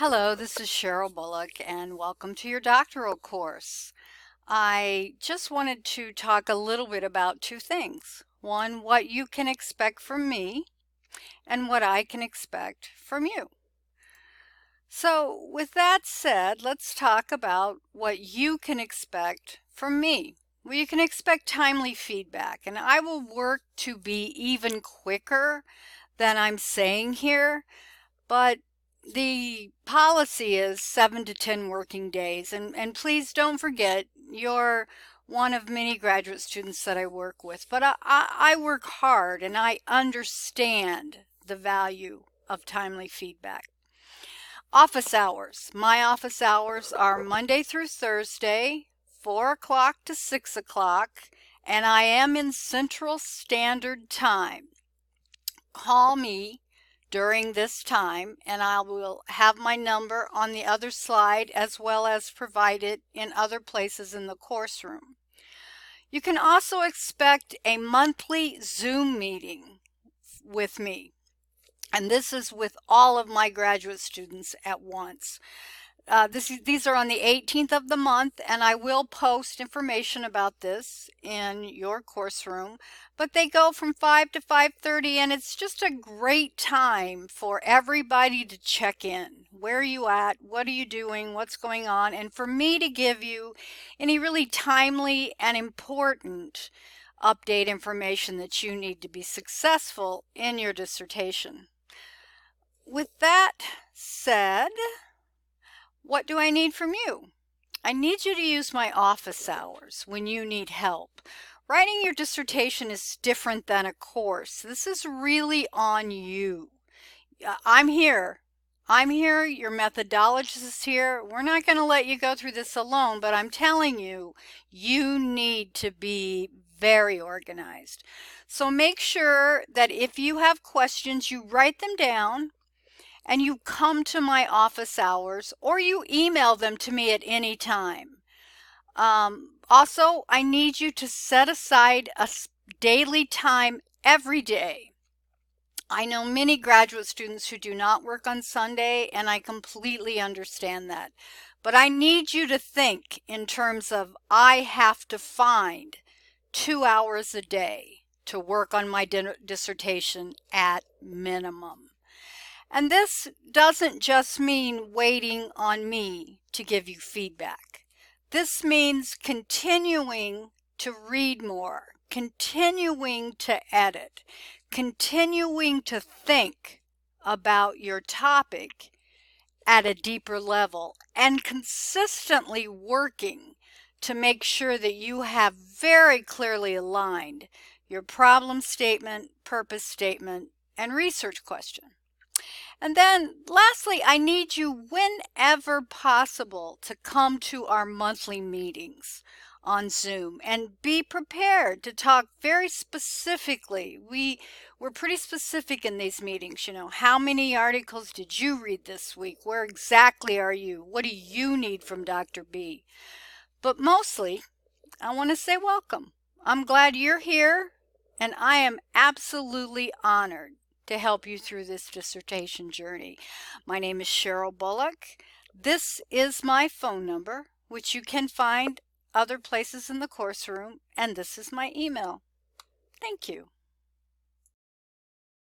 Hello, this is Cheryl Bullock, and welcome to your doctoral course. I just wanted to talk a little bit about two things. One, what you can expect from me, and what I can expect from you. So, with that said, let's talk about what you can expect from me. Well, you can expect timely feedback, and I will work to be even quicker than I'm saying here, but the policy is 7 to 10 working days. And please don't forget, you're one of many graduate students that I work with. But I work hard and I understand the value of timely feedback. Office hours. My office hours are Monday through Thursday, 4 o'clock to 6 o'clock, and I am in Central Standard Time. Call me during this time and I will have my number on the other slide as well as provide it in other places in the course room. You can also expect a monthly Zoom meeting with me, and this is with all of my graduate students at once. These are on the 18th of the month, and I will post information about this in your course room, but they go from 5 to 5:30, and it's just a great time for everybody to check in. Where are you at? What are you doing? What's going on? And for me to give you any really timely and important update information that you need to be successful in your dissertation. With that said, what do I need from you? I need you to use my office hours when you need help. Writing your dissertation is different than a course. This is really on you. I'm here. Your methodologist is here. We're not going to let you go through this alone, but I'm telling you, you need to be very organized. So make sure that if you have questions, you write them down and you come to my office hours or you email them to me at any time. Also, I need you to set aside a daily time every day. I know many graduate students who do not work on Sunday, and I completely understand that. But I need you to think in terms of I have to find 2 hours a day to work on my dissertation at minimum. And this doesn't just mean waiting on me to give you feedback. This means continuing to read more, continuing to edit, continuing to think about your topic at a deeper level, and consistently working to make sure that you have very clearly aligned your problem statement, purpose statement, and research question. And then lastly, I need you whenever possible to come to our monthly meetings on Zoom and be prepared to talk very specifically. We're pretty specific in these meetings, how many articles did you read this week? Where exactly are you? What do you need from Dr. B? But mostly, I want to say welcome. I'm glad you're here, and I am absolutely honored to help you through this dissertation journey. My name is Cheryl Bullock. This is my phone number, which you can find other places in the course room, and this is my email. Thank you.